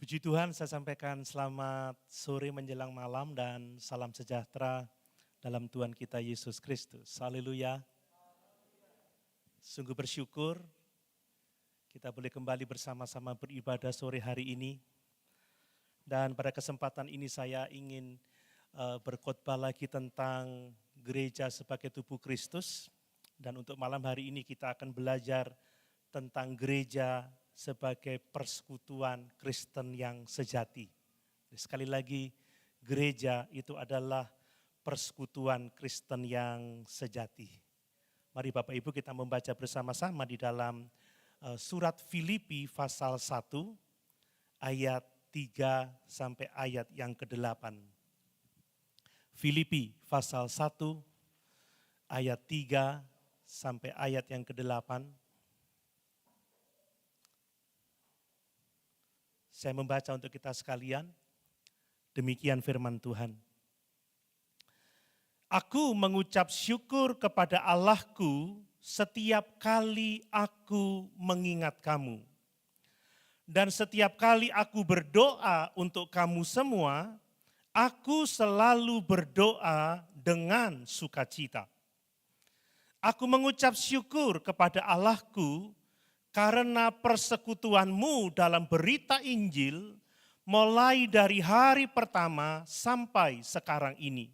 Puji Tuhan, saya sampaikan selamat sore menjelang malam dan salam sejahtera dalam Tuhan kita Yesus Kristus. Haleluya. Sungguh bersyukur kita boleh kembali bersama-sama beribadah sore hari ini. Dan pada kesempatan ini saya ingin berkhotbah lagi tentang gereja sebagai tubuh Kristus. Dan untuk malam hari ini kita akan belajar tentang gereja sebagai persekutuan Kristen yang sejati. Sekali lagi, gereja itu adalah persekutuan Kristen yang sejati. Mari Bapak Ibu kita membaca bersama-sama di dalam surat Filipi pasal 1 ayat 3 sampai ayat yang ke-8. Filipi pasal 1 ayat 3 sampai ayat yang ke-8. Saya membaca untuk kita sekalian, demikian firman Tuhan. Aku mengucap syukur kepada Allahku setiap kali aku mengingat kamu. Dan setiap kali aku berdoa untuk kamu semua, aku selalu berdoa dengan sukacita. Aku mengucap syukur kepada Allahku karena persekutuanmu dalam berita Injil mulai dari hari pertama sampai sekarang ini.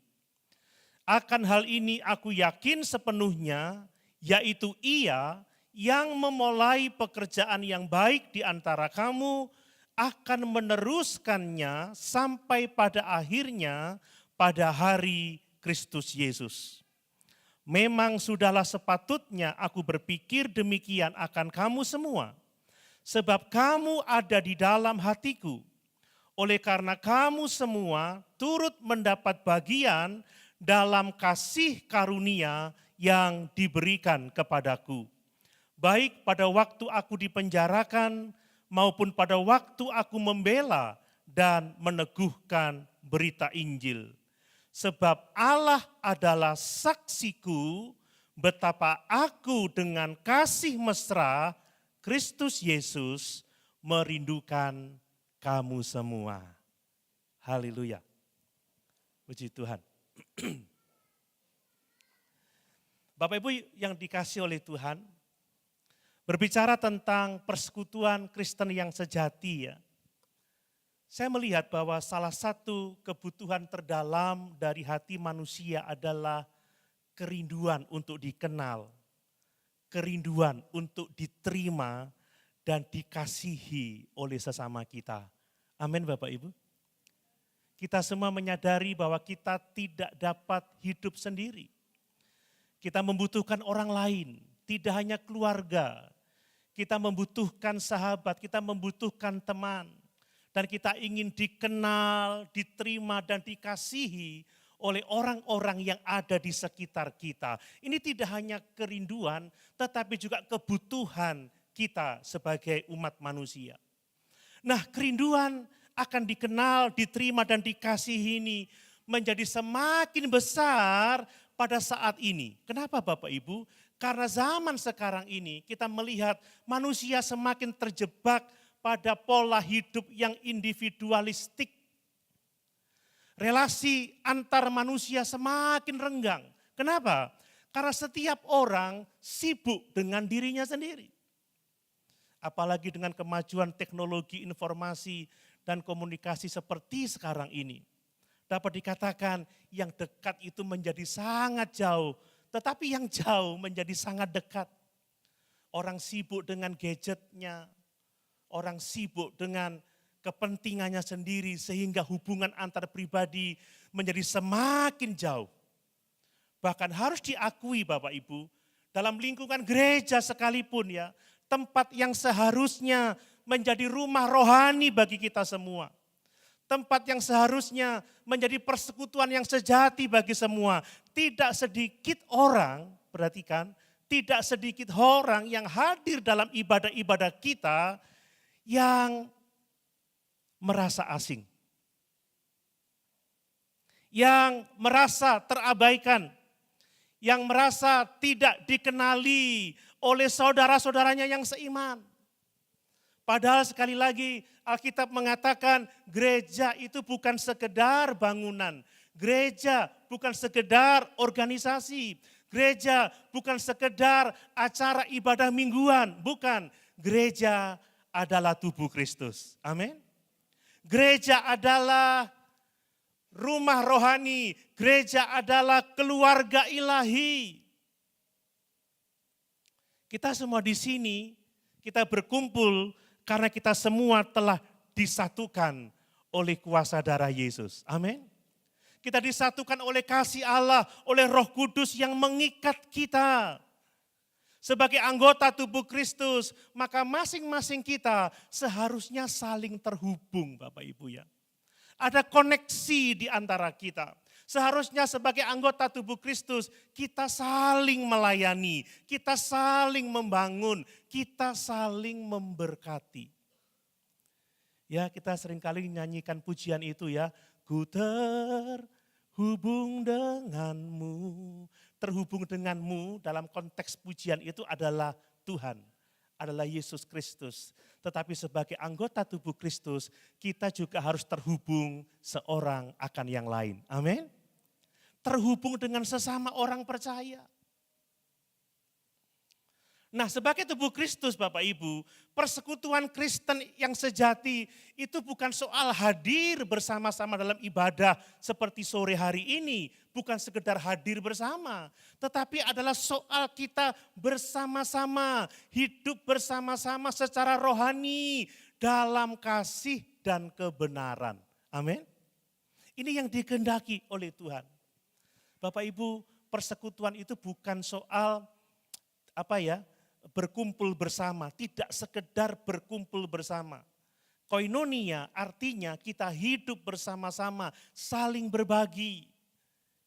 Akan hal ini aku yakin sepenuhnya, yaitu Ia yang memulai pekerjaan yang baik di antara kamu akan meneruskannya sampai pada akhirnya pada hari Kristus Yesus. Memang sudahlah sepatutnya aku berpikir demikian akan kamu semua, sebab kamu ada di dalam hatiku. Oleh karena kamu semua turut mendapat bagian dalam kasih karunia yang diberikan kepadaku. Baik pada waktu aku dipenjarakan maupun pada waktu aku membela dan meneguhkan berita Injil. Sebab Allah adalah saksiku betapa aku dengan kasih mesra Kristus Yesus merindukan kamu semua. Haleluya. Puji Tuhan. Bapak Ibu yang dikasih oleh Tuhan, berbicara tentang persekutuan Kristen yang sejati ya. Saya melihat bahwa salah satu kebutuhan terdalam dari hati manusia adalah kerinduan untuk dikenal, kerinduan untuk diterima dan dikasihi oleh sesama kita. Amin Bapak Ibu. Kita semua menyadari bahwa kita tidak dapat hidup sendiri. Kita membutuhkan orang lain, tidak hanya keluarga. Kita membutuhkan sahabat, kita membutuhkan teman. Dan kita ingin dikenal, diterima, dan dikasihi oleh orang-orang yang ada di sekitar kita. Ini tidak hanya kerinduan, tetapi juga kebutuhan kita sebagai umat manusia. Nah, kerinduan akan dikenal, diterima, dan dikasihi ini menjadi semakin besar pada saat ini. Kenapa Bapak Ibu? Karena zaman sekarang ini kita melihat manusia semakin terjebak pada pola hidup yang individualistik. Relasi antar manusia semakin renggang. Kenapa? Karena setiap orang sibuk dengan dirinya sendiri. Apalagi dengan kemajuan teknologi informasi dan komunikasi seperti sekarang ini. Dapat dikatakan yang dekat itu menjadi sangat jauh, tetapi yang jauh menjadi sangat dekat. Orang sibuk dengan gadgetnya, orang sibuk dengan kepentingannya sendiri sehingga hubungan antar pribadi menjadi semakin jauh. Bahkan harus diakui Bapak Ibu, dalam lingkungan gereja sekalipun ya, tempat yang seharusnya menjadi rumah rohani bagi kita semua. Tempat yang seharusnya menjadi persekutuan yang sejati bagi semua. Tidak sedikit orang, perhatikan, tidak sedikit orang yang hadir dalam ibadah-ibadah kita yang merasa asing, yang merasa terabaikan, yang merasa tidak dikenali oleh saudara-saudaranya yang seiman. Padahal sekali lagi Alkitab mengatakan gereja itu bukan sekedar bangunan. Gereja bukan sekedar organisasi. Gereja bukan sekedar acara ibadah mingguan. Bukan. Gereja adalah tubuh Kristus. Amin. Gereja adalah rumah rohani. Gereja adalah keluarga ilahi. Kita semua di sini, kita berkumpul karena kita semua telah disatukan oleh kuasa darah Yesus. Amin. Kita disatukan oleh kasih Allah, oleh Roh Kudus yang mengikat kita. Sebagai anggota tubuh Kristus, maka masing-masing kita seharusnya saling terhubung, Bapak Ibu ya. Ada koneksi di antara kita. Seharusnya sebagai anggota tubuh Kristus, kita saling melayani, kita saling membangun, kita saling memberkati. Ya, kita seringkali nyanyikan pujian itu ya. Ku terhubung denganmu. Terhubung denganmu dalam konteks pujian itu adalah Tuhan, adalah Yesus Kristus. Tetapi sebagai anggota tubuh Kristus, kita juga harus terhubung seorang akan yang lain. Amin. Terhubung dengan sesama orang percaya. Nah, sebagai tubuh Kristus Bapak Ibu, persekutuan Kristen yang sejati itu bukan soal hadir bersama-sama dalam ibadah seperti sore hari ini, bukan sekedar hadir bersama, tetapi adalah soal kita bersama-sama, hidup bersama-sama secara rohani dalam kasih dan kebenaran. Amin. Ini yang dikehendaki oleh Tuhan. Bapak Ibu, persekutuan itu bukan soal berkumpul bersama, tidak sekedar berkumpul bersama. Koinonia artinya kita hidup bersama-sama, saling berbagi,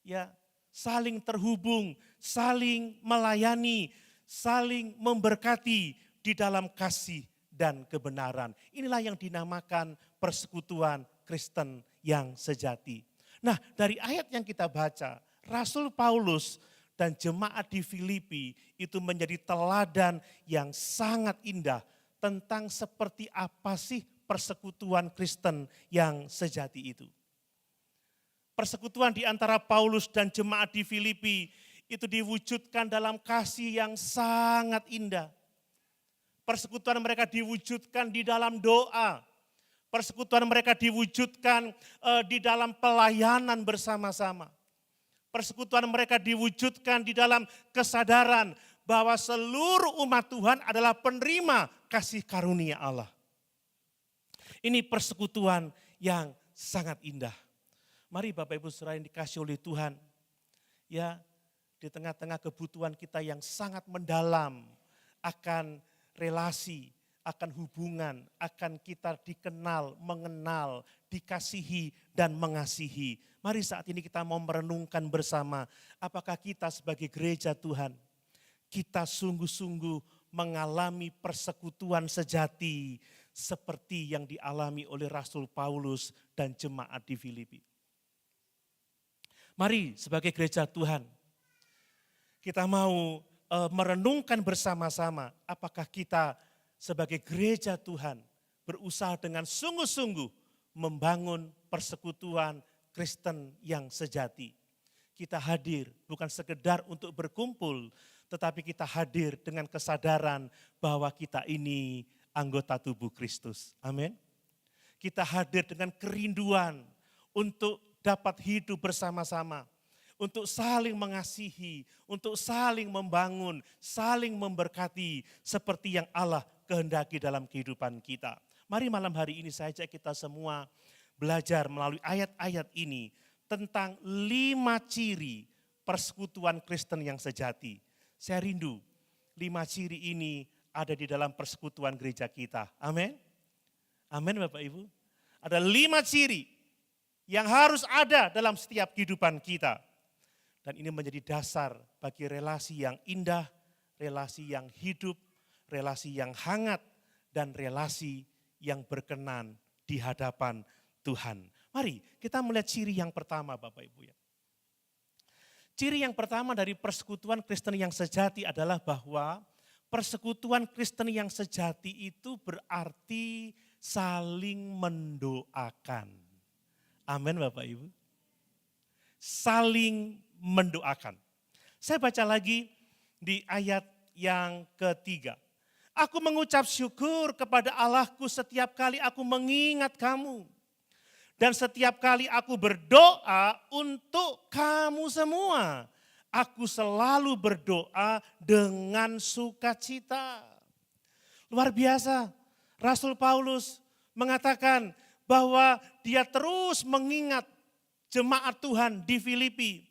ya, saling terhubung, saling melayani, saling memberkati di dalam kasih dan kebenaran. Inilah yang dinamakan persekutuan Kristen yang sejati. Nah, dari ayat yang kita baca, Rasul Paulus dan jemaat di Filipi itu menjadi teladan yang sangat indah tentang seperti apa sih persekutuan Kristen yang sejati itu. Persekutuan di antara Paulus dan jemaat di Filipi itu diwujudkan dalam kasih yang sangat indah. Persekutuan mereka diwujudkan di dalam doa. Persekutuan mereka diwujudkan di dalam pelayanan bersama-sama. Persekutuan mereka diwujudkan di dalam kesadaran bahwa seluruh umat Tuhan adalah penerima kasih karunia Allah. Ini persekutuan yang sangat indah. Mari Bapak Ibu Saudara yang dikasihi oleh Tuhan, ya, di tengah-tengah kebutuhan kita yang sangat mendalam akan relasi, akan hubungan, akan kita dikenal, mengenal, dikasihi dan mengasihi. Mari saat ini kita mau merenungkan bersama, apakah kita sebagai gereja Tuhan, kita sungguh-sungguh mengalami persekutuan sejati seperti yang dialami oleh Rasul Paulus dan jemaat di Filipi. Mari sebagai gereja Tuhan, kita mau merenungkan bersama-sama apakah kita sebagai gereja Tuhan berusaha dengan sungguh-sungguh membangun persekutuan Kristen yang sejati. Kita hadir bukan sekedar untuk berkumpul, tetapi kita hadir dengan kesadaran bahwa kita ini anggota tubuh Kristus. Amin. Kita hadir dengan kerinduan untuk dapat hidup bersama-sama, untuk saling mengasihi, untuk saling membangun, saling memberkati seperti yang Allah kehendaki dalam kehidupan kita. Mari malam hari ini saya ajak kita semua belajar melalui ayat-ayat ini tentang 5 ciri persekutuan Kristen yang sejati. Saya rindu 5 ciri ini ada di dalam persekutuan gereja kita. Amin. Amin Bapak Ibu. Ada 5 ciri yang harus ada dalam setiap kehidupan kita. Dan ini menjadi dasar bagi relasi yang indah, relasi yang hidup, relasi yang hangat, dan relasi yang berkenan di hadapan Tuhan. Mari kita melihat ciri yang pertama Bapak Ibu ya. Ciri yang pertama dari persekutuan Kristen yang sejati adalah bahwa persekutuan Kristen yang sejati itu berarti saling mendoakan. Amin Bapak Ibu. Saling mendoakan. Saya baca lagi di ayat yang ketiga. Aku mengucap syukur kepada Allahku setiap kali aku mengingat kamu. Dan setiap kali aku berdoa untuk kamu semua. Aku selalu berdoa dengan sukacita. Luar biasa, Rasul Paulus mengatakan bahwa dia terus mengingat jemaat Tuhan di Filipi.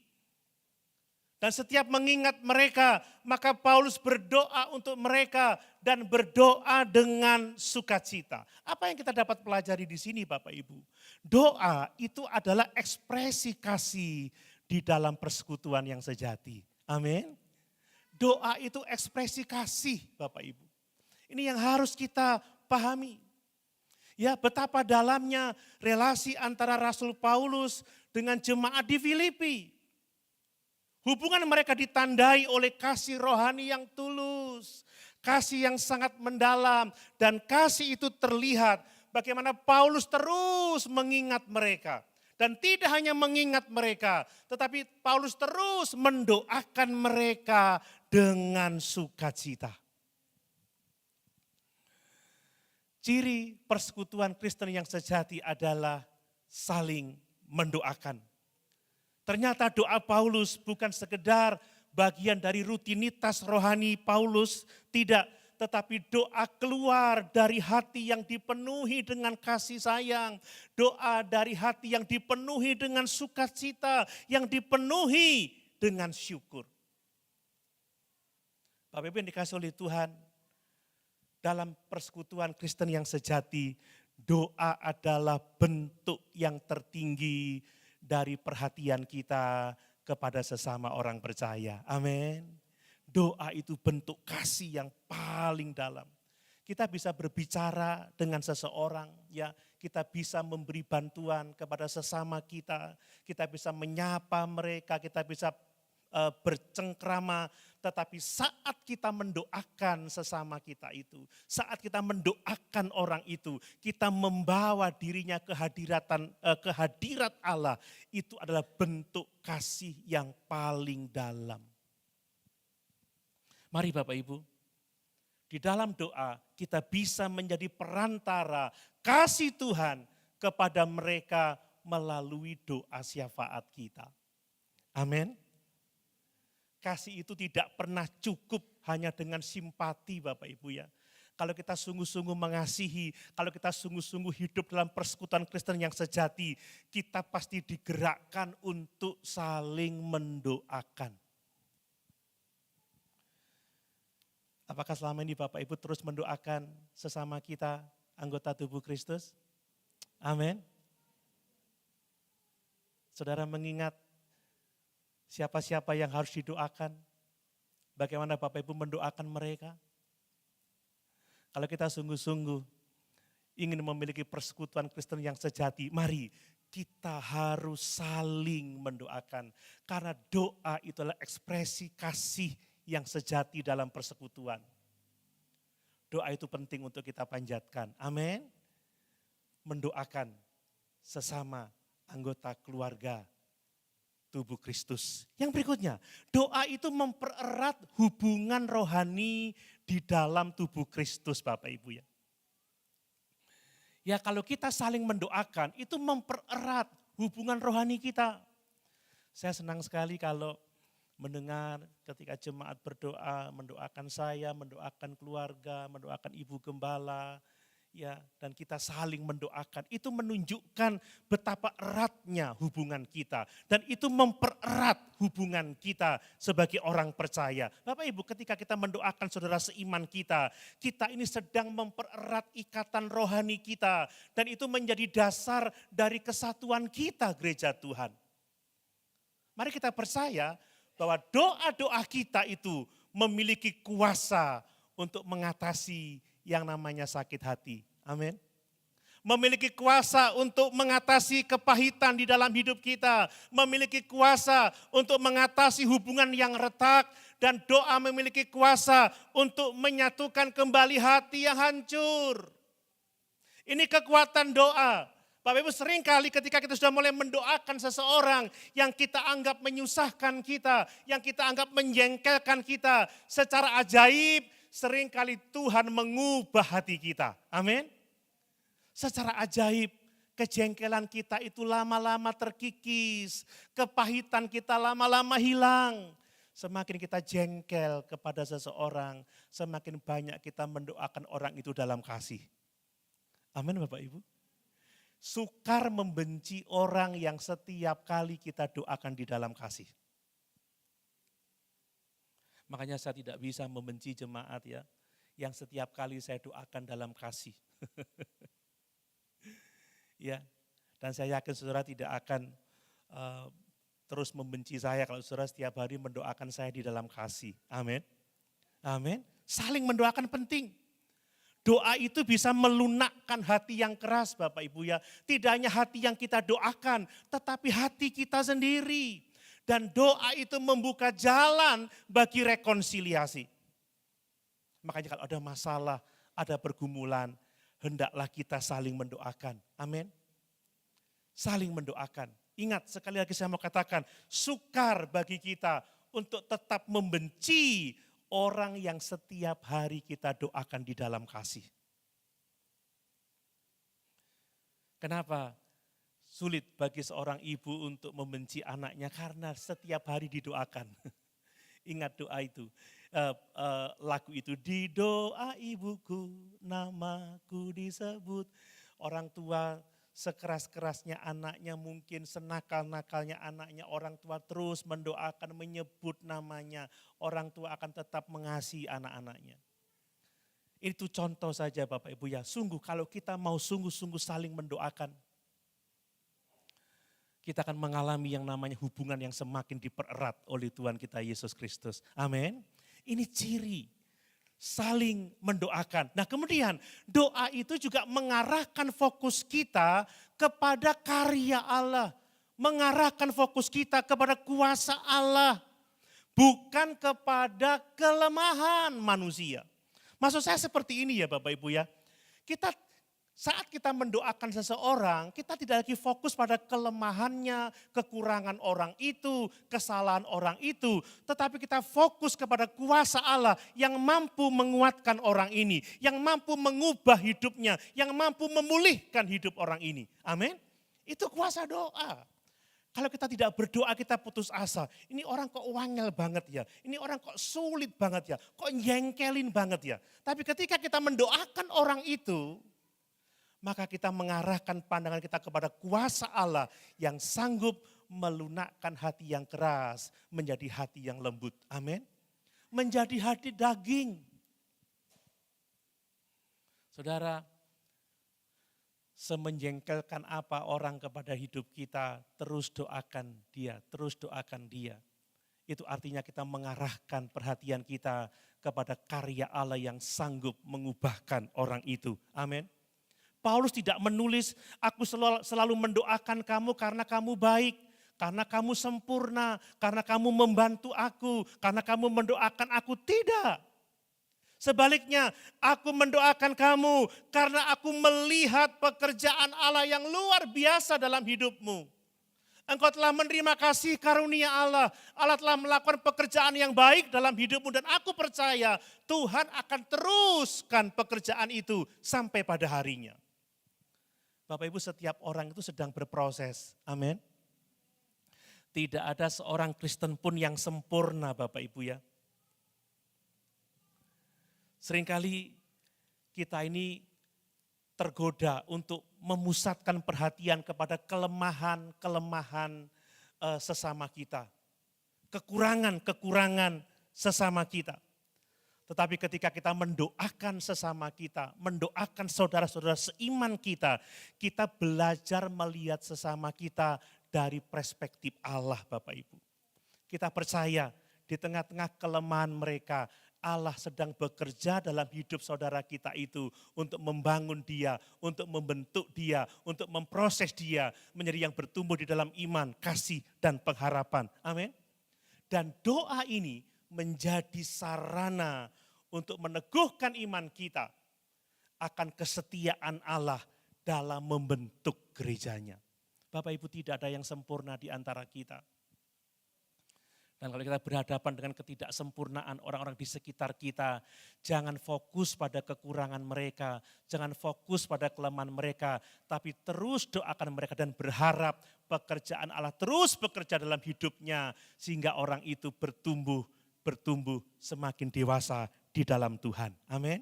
Dan setiap mengingat mereka, maka Paulus berdoa untuk mereka dan berdoa dengan sukacita. Apa yang kita dapat pelajari di sini Bapak Ibu? Doa itu adalah ekspresi kasih di dalam persekutuan yang sejati. Amin. Doa itu ekspresi kasih Bapak Ibu. Ini yang harus kita pahami. Ya, betapa dalamnya relasi antara Rasul Paulus dengan jemaat di Filipi. Hubungan mereka ditandai oleh kasih rohani yang tulus. Kasih yang sangat mendalam. Dan kasih itu terlihat bagaimana Paulus terus mengingat mereka. Dan tidak hanya mengingat mereka, tetapi Paulus terus mendoakan mereka dengan sukacita. Ciri persekutuan Kristen yang sejati adalah saling mendoakan. Ternyata doa Paulus bukan sekedar bagian dari rutinitas rohani Paulus, tidak. Tetapi doa keluar dari hati yang dipenuhi dengan kasih sayang. Doa dari hati yang dipenuhi dengan sukacita, yang dipenuhi dengan syukur. Bapak Ibu yang dikasih oleh Tuhan, dalam persekutuan Kristen yang sejati, doa adalah bentuk yang tertinggi dari perhatian kita kepada sesama orang percaya. Amin. Doa itu bentuk kasih yang paling dalam. Kita bisa berbicara dengan seseorang, ya, kita bisa memberi bantuan kepada sesama kita bisa menyapa mereka, kita bisa bercengkrama, tetapi saat kita mendoakan sesama kita itu, saat kita mendoakan orang itu, kita membawa dirinya kehadirat Allah, itu adalah bentuk kasih yang paling dalam. Mari Bapak Ibu, di dalam doa kita bisa menjadi perantara kasih Tuhan kepada mereka melalui doa syafaat kita. Amin. Kasih itu tidak pernah cukup hanya dengan simpati Bapak Ibu ya. Kalau kita sungguh-sungguh mengasihi, kalau kita sungguh-sungguh hidup dalam persekutuan Kristen yang sejati, kita pasti digerakkan untuk saling mendoakan. Apakah selama ini Bapak Ibu terus mendoakan sesama kita anggota tubuh Kristus? Amin. Saudara mengingat siapa-siapa yang harus didoakan? Bagaimana Bapak Ibu mendoakan mereka? Kalau kita sungguh-sungguh ingin memiliki persekutuan Kristen yang sejati, mari kita harus saling mendoakan. Karena doa itu adalah ekspresi kasih yang sejati dalam persekutuan. Doa itu penting untuk kita panjatkan. Amin. Mendoakan sesama anggota keluarga tubuh Kristus. Yang berikutnya, doa itu mempererat hubungan rohani di dalam tubuh Kristus Bapak Ibu ya. Ya kalau kita saling mendoakan itu mempererat hubungan rohani kita. Saya senang sekali kalau mendengar ketika jemaat berdoa, mendoakan saya, mendoakan keluarga, mendoakan ibu gembala, ya, dan kita saling mendoakan. Itu menunjukkan betapa eratnya hubungan kita dan itu mempererat hubungan kita sebagai orang percaya. Bapak Ibu, ketika kita mendoakan saudara seiman kita ini sedang mempererat ikatan rohani kita dan itu menjadi dasar dari kesatuan kita gereja Tuhan. Mari kita percaya bahwa doa-doa kita itu memiliki kuasa untuk mengatasi yang namanya sakit hati. Amin. Memiliki kuasa untuk mengatasi kepahitan di dalam hidup kita. Memiliki kuasa untuk mengatasi hubungan yang retak dan doa memiliki kuasa untuk menyatukan kembali hati yang hancur. Ini kekuatan doa. Bapak Ibu, seringkali ketika kita sudah mulai mendoakan seseorang yang kita anggap menyusahkan kita, yang kita anggap menjengkelkan kita, secara ajaib seringkali Tuhan mengubah hati kita. Amin. Secara ajaib kejengkelan kita itu lama-lama terkikis, kepahitan kita lama-lama hilang. Semakin kita jengkel kepada seseorang, semakin banyak kita mendoakan orang itu dalam kasih. Amin Bapak Ibu. Sukar membenci orang yang setiap kali kita doakan di dalam kasih. Makanya saya tidak bisa membenci jemaat ya, yang setiap kali saya doakan dalam kasih. Ya, dan saya yakin saudara tidak akan terus membenci saya kalau saudara setiap hari mendoakan saya di dalam kasih. Amin. Amin. Saling mendoakan penting. Doa itu bisa melunakkan hati yang keras Bapak Ibu ya. Tidak hanya hati yang kita doakan, tetapi hati kita sendiri. Dan doa itu membuka jalan bagi rekonsiliasi. Makanya kalau ada masalah, ada pergumulan, hendaklah kita saling mendoakan. Amin. Saling mendoakan. Ingat sekali lagi saya mau katakan, sukar bagi kita untuk tetap membenci orang yang setiap hari kita doakan di dalam kasih. Kenapa sulit bagi seorang ibu untuk membenci anaknya? Karena setiap hari didoakan. Ingat doa itu, lagu itu, di doa ibuku namaku disebut. Orang tua sekeras-kerasnya anaknya, mungkin senakal-nakalnya anaknya, orang tua terus mendoakan, menyebut namanya. Orang tua akan tetap mengasihi anak-anaknya. Itu contoh saja Bapak Ibu ya, sungguh kalau kita mau sungguh-sungguh saling mendoakan, kita akan mengalami yang namanya hubungan yang semakin dipererat oleh Tuhan kita Yesus Kristus. Amin. Ini ciri saling mendoakan. Nah kemudian doa itu juga mengarahkan fokus kita kepada karya Allah. Mengarahkan fokus kita kepada kuasa Allah. Bukan kepada kelemahan manusia. Maksud saya seperti ini ya Bapak Ibu ya. Saat kita mendoakan seseorang, kita tidak lagi fokus pada kelemahannya, kekurangan orang itu, kesalahan orang itu. Tetapi kita fokus kepada kuasa Allah yang mampu menguatkan orang ini, yang mampu mengubah hidupnya, yang mampu memulihkan hidup orang ini. Amin. Itu kuasa doa. Kalau kita tidak berdoa, kita putus asa. Ini orang kok wangel banget ya, ini orang kok sulit banget ya, kok jengkelin banget ya. Tapi ketika kita mendoakan orang itu, maka kita mengarahkan pandangan kita kepada kuasa Allah yang sanggup melunakkan hati yang keras menjadi hati yang lembut. Amin. Menjadi hati daging. Saudara, semenjengkelkan apa orang kepada hidup kita, terus doakan dia, terus doakan dia. Itu artinya kita mengarahkan perhatian kita kepada karya Allah yang sanggup mengubahkan orang itu. Amin. Paulus tidak menulis, aku selalu mendoakan kamu karena kamu baik, karena kamu sempurna, karena kamu membantu aku, karena kamu mendoakan aku. Tidak. Sebaliknya, aku mendoakan kamu karena aku melihat pekerjaan Allah yang luar biasa dalam hidupmu. Engkau telah menerima kasih karunia Allah. Allah telah melakukan pekerjaan yang baik dalam hidupmu dan aku percaya Tuhan akan teruskan pekerjaan itu sampai pada harinya. Bapak Ibu, setiap orang itu sedang berproses. Amin. Tidak ada seorang Kristen pun yang sempurna Bapak Ibu ya. Seringkali kita ini tergoda untuk memusatkan perhatian kepada kelemahan-kelemahan sesama kita. Kekurangan-kekurangan sesama kita. Tetapi ketika kita mendoakan sesama kita, mendoakan saudara-saudara seiman kita, kita belajar melihat sesama kita dari perspektif Allah Bapak Ibu. Kita percaya di tengah-tengah kelemahan mereka, Allah sedang bekerja dalam hidup saudara kita itu untuk membangun dia, untuk membentuk dia, untuk memproses dia menjadi yang bertumbuh di dalam iman, kasih, dan pengharapan. Amin. Dan doa ini menjadi sarana untuk meneguhkan iman kita akan kesetiaan Allah dalam membentuk gerejanya. Bapak Ibu, tidak ada yang sempurna di antara kita. Dan kalau kita berhadapan dengan ketidaksempurnaan orang-orang di sekitar kita, jangan fokus pada kekurangan mereka, jangan fokus pada kelemahan mereka, tapi terus doakan mereka dan berharap pekerjaan Allah terus bekerja dalam hidupnya, sehingga orang itu bertumbuh semakin dewasa di dalam Tuhan. Amin.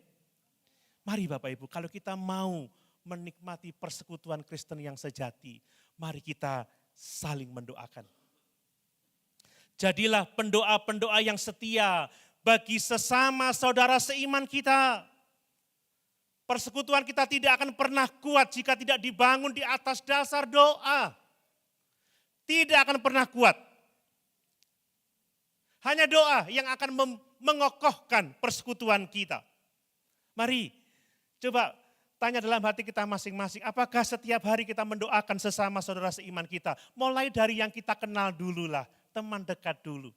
Mari Bapak Ibu, kalau kita mau menikmati persekutuan Kristen yang sejati, mari kita saling mendoakan. Jadilah pendoa-pendoa yang setia bagi sesama saudara seiman kita. Persekutuan kita tidak akan pernah kuat jika tidak dibangun di atas dasar doa. Tidak akan pernah kuat. Hanya doa yang akan mengokohkan persekutuan kita. Mari coba tanya dalam hati kita masing-masing, apakah setiap hari kita mendoakan sesama saudara seiman kita? Mulai dari yang kita kenal dulu lah. Teman dekat dulu.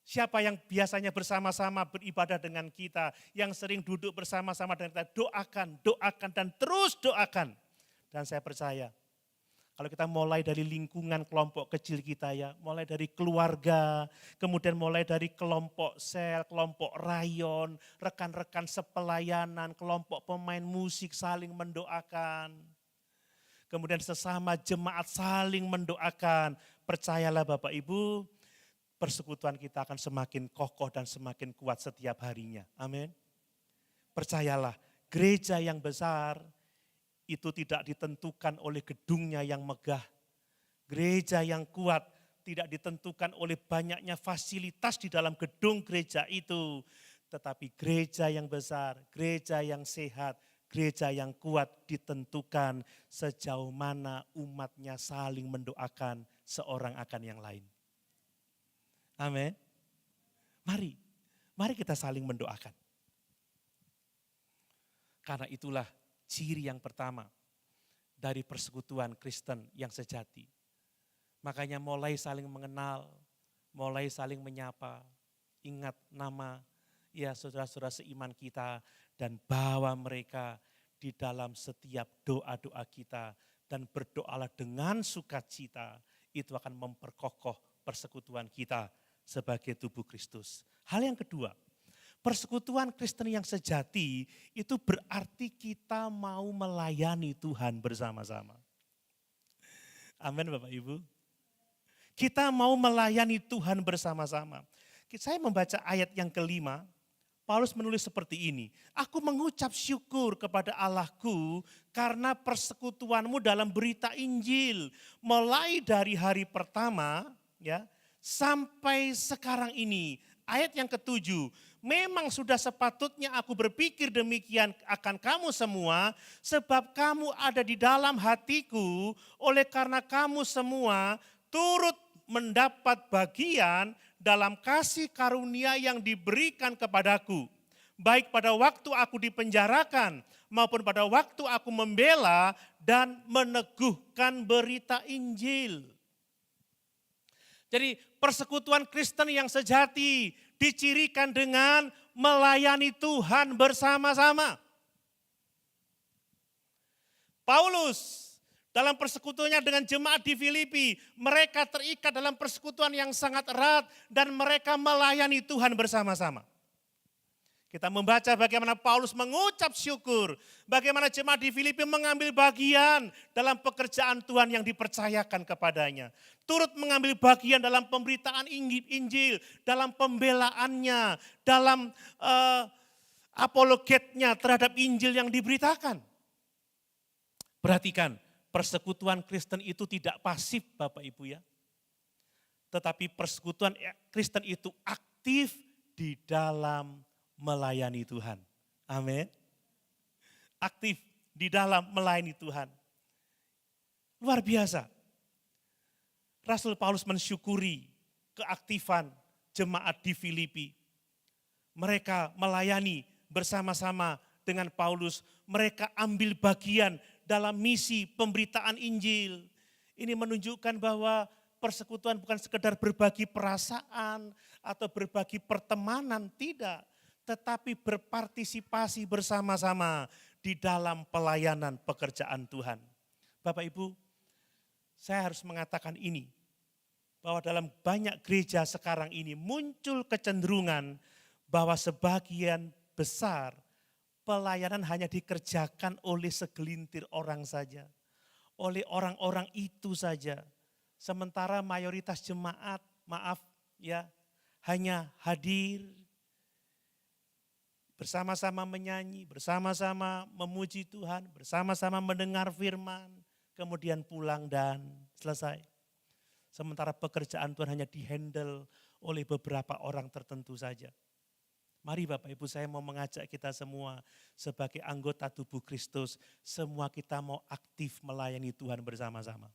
Siapa yang biasanya bersama-sama beribadah dengan kita, yang sering duduk bersama-sama dengan kita, doakan dan terus doakan. Dan saya percaya, kalau kita mulai dari lingkungan kelompok kecil kita ya, mulai dari keluarga, kemudian mulai dari kelompok sel, kelompok rayon, rekan-rekan sepelayanan, kelompok pemain musik saling mendoakan. Kemudian sesama jemaat saling mendoakan. Percayalah Bapak Ibu, persekutuan kita akan semakin kokoh dan semakin kuat setiap harinya. Amin. Percayalah, gereja yang besar itu tidak ditentukan oleh gedungnya yang megah. Gereja yang kuat tidak ditentukan oleh banyaknya fasilitas di dalam gedung gereja itu. Tetapi gereja yang besar, gereja yang sehat, gereja yang kuat ditentukan sejauh mana umatnya saling mendoakan seorang akan yang lain. Amin. Mari kita saling mendoakan. Karena itulah ciri yang pertama dari persekutuan Kristen yang sejati. Makanya mulai saling mengenal, mulai saling menyapa, ingat nama ya saudara-saudara seiman kita, dan bawa mereka di dalam setiap doa-doa kita, dan berdoalah dengan sukacita, itu akan memperkokoh persekutuan kita sebagai tubuh Kristus. Hal yang kedua, persekutuan Kristen yang sejati itu berarti kita mau melayani Tuhan bersama-sama. Amin Bapak Ibu. Kita mau melayani Tuhan bersama-sama. Saya membaca ayat yang kelima, Paulus menulis seperti ini, aku mengucap syukur kepada Allahku karena persekutuanmu dalam berita Injil. Mulai dari hari pertama ya sampai sekarang ini. Ayat yang ketujuh, memang sudah sepatutnya aku berpikir demikian akan kamu semua, sebab kamu ada di dalam hatiku, oleh karena kamu semua turut mendapat bagian dalam kasih karunia yang diberikan kepadaku. Baik pada waktu aku dipenjarakan maupun pada waktu aku membela dan meneguhkan berita Injil. Jadi persekutuan Kristen yang sejati dicirikan dengan melayani Tuhan bersama-sama. Paulus dalam persekutuannya dengan jemaat di Filipi, mereka terikat dalam persekutuan yang sangat erat dan mereka melayani Tuhan bersama-sama. Kita membaca bagaimana Paulus mengucap syukur, bagaimana jemaat di Filipi mengambil bagian dalam pekerjaan Tuhan yang dipercayakan kepadanya. Turut mengambil bagian dalam pemberitaan Injil, dalam pembelaannya, dalam apologetnya terhadap Injil yang diberitakan. Perhatikan, persekutuan Kristen itu tidak pasif Bapak Ibu ya. Tetapi persekutuan Kristen itu aktif di dalam melayani Tuhan. Amin. Aktif di dalam melayani Tuhan. Luar biasa. Rasul Paulus mensyukuri keaktifan jemaat di Filipi. Mereka melayani bersama-sama dengan Paulus. Mereka ambil bagian dalam misi pemberitaan Injil. Ini menunjukkan bahwa persekutuan bukan sekedar berbagi perasaan atau berbagi pertemanan, tidak. Tetapi berpartisipasi bersama-sama di dalam pelayanan pekerjaan Tuhan. Bapak Ibu, saya harus mengatakan ini, bahwa dalam banyak gereja sekarang ini muncul kecenderungan bahwa sebagian besar pelayanan hanya dikerjakan oleh segelintir orang saja, oleh orang-orang itu saja. Sementara mayoritas jemaat, hanya hadir, bersama-sama menyanyi, bersama-sama memuji Tuhan, bersama-sama mendengar firman, kemudian pulang dan selesai. Sementara pekerjaan Tuhan hanya dihandle oleh beberapa orang tertentu saja. Mari Bapak Ibu, saya mau mengajak kita semua sebagai anggota tubuh Kristus, semua kita mau aktif melayani Tuhan bersama-sama.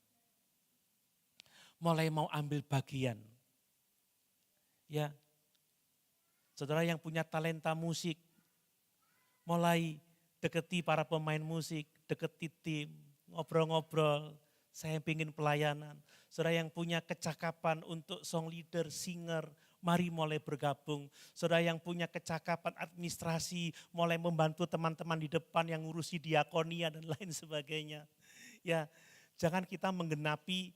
Mulai mau ambil bagian. Ya, saudara yang punya talenta musik, mulai deketi para pemain musik, deketi tim, ngobrol-ngobrol, saya ingin pelayanan. Saudara yang punya kecakapan untuk song leader, singer, mari mulai bergabung. Saudara yang punya kecakapan administrasi, mulai membantu teman-teman di depan yang ngurusi diakonia dan lain sebagainya. Ya, jangan kita menggenapi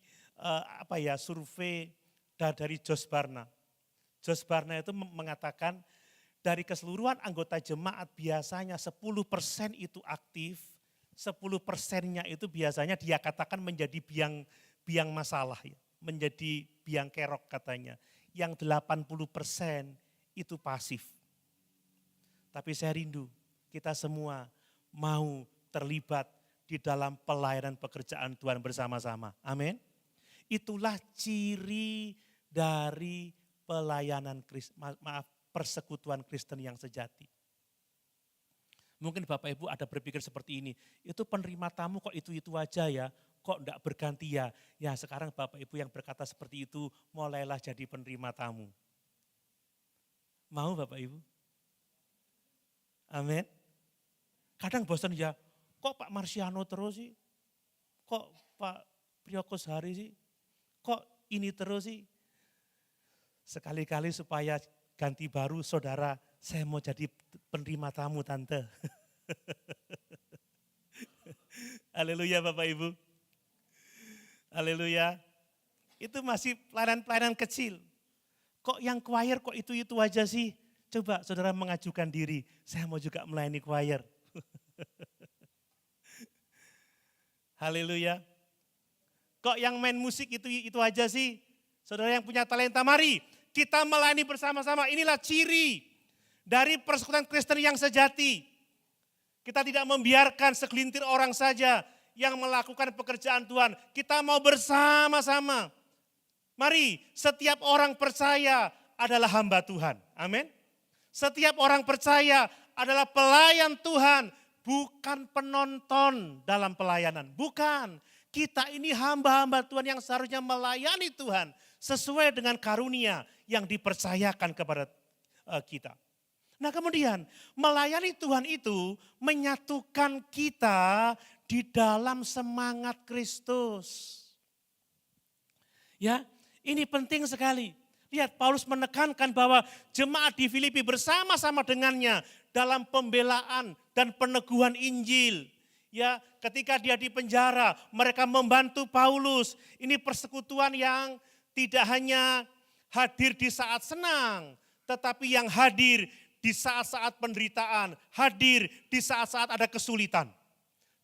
survei dari Josh Barna. Josh Barna itu mengatakan, dari keseluruhan anggota jemaat biasanya 10% itu aktif, 10%-nya itu biasanya dia katakan menjadi biang masalah, ya, menjadi biang kerok katanya. Yang 80% itu pasif. Tapi saya rindu kita semua mau terlibat di dalam pelayanan pekerjaan Tuhan bersama-sama. Amin. Itulah ciri dari pelayanan persekutuan Kristen yang sejati. Mungkin Bapak Ibu ada berpikir seperti ini, itu penerima tamu kok itu-itu aja ya, kok enggak berganti ya. Ya sekarang Bapak Ibu yang berkata seperti itu, mulailah jadi penerima tamu. Mau Bapak Ibu? Amin. Kadang bosan ya, kok Pak Marsiano terus sih? Kok Pak Priyoko Sehari sih? Kok ini terus sih? Sekali-kali supaya ganti baru, saudara, saya mau jadi penerima tamu tante. Haleluya Bapak Ibu. Haleluya. Itu masih pelayanan-pelayanan kecil. Kok yang choir kok itu-itu aja sih? Coba saudara mengajukan diri, saya mau juga melayani choir. Haleluya. Kok yang main musik itu aja sih? Saudara yang punya talenta, mari kita melayani bersama-sama. Inilah ciri dari persekutuan Kristen yang sejati. Kita tidak membiarkan segelintir orang saja yang melakukan pekerjaan Tuhan. Kita mau bersama-sama. Mari, setiap orang percaya adalah hamba Tuhan. Amin. Setiap orang percaya adalah pelayan Tuhan, bukan penonton dalam pelayanan. Bukan. Kita ini hamba-hamba Tuhan yang seharusnya melayani Tuhan sesuai dengan karunia yang dipercayakan kepada kita. Nah kemudian melayani Tuhan itu menyatukan kita di dalam semangat Kristus. Ya, ini penting sekali. Lihat Paulus menekankan bahwa jemaat di Filipi bersama-sama dengannya dalam pembelaan dan peneguhan Injil. Ya, ketika dia di penjara, mereka membantu Paulus. Ini persekutuan yang tidak hanya hadir di saat senang, tetapi yang hadir di saat-saat penderitaan, hadir di saat-saat ada kesulitan.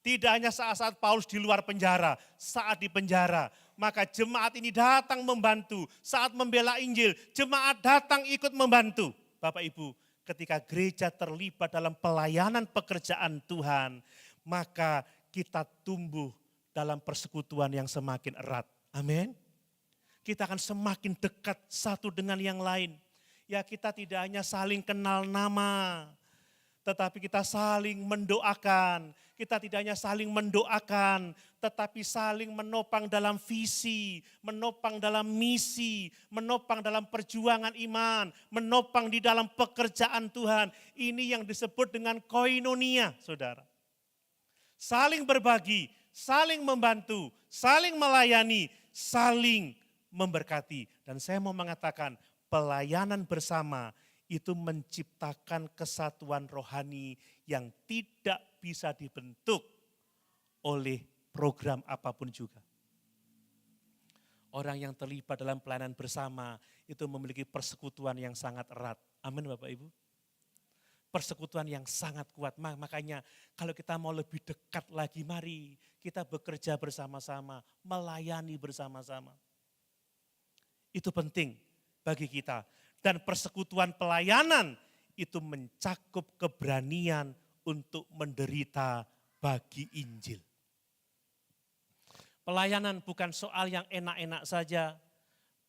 Tidak hanya saat-saat Paulus di luar penjara, saat di penjara. Maka jemaat ini datang membantu, saat membela Injil, jemaat datang ikut membantu. Bapak Ibu, ketika gereja terlibat dalam pelayanan pekerjaan Tuhan, maka kita tumbuh dalam persekutuan yang semakin erat. Amin. Kita akan semakin dekat satu dengan yang lain. Ya kita tidak hanya saling kenal nama, tetapi kita saling mendoakan. Kita tidak hanya saling mendoakan, tetapi saling menopang dalam visi, menopang dalam misi, menopang dalam perjuangan iman, menopang di dalam pekerjaan Tuhan. Ini yang disebut dengan koinonia, saudara. Saling berbagi, saling membantu, saling melayani, saling memberkati. Dan saya mau mengatakan pelayanan bersama itu menciptakan kesatuan rohani yang tidak bisa dibentuk oleh program apapun juga. Orang yang terlibat dalam pelayanan bersama itu memiliki persekutuan yang sangat erat. Amin Bapak Ibu. Persekutuan yang sangat kuat. Makanya kalau kita mau lebih dekat lagi, mari kita bekerja bersama-sama, melayani bersama-sama. Itu penting bagi kita. Dan persekutuan pelayanan itu mencakup keberanian untuk menderita bagi Injil. Pelayanan bukan soal yang enak-enak saja,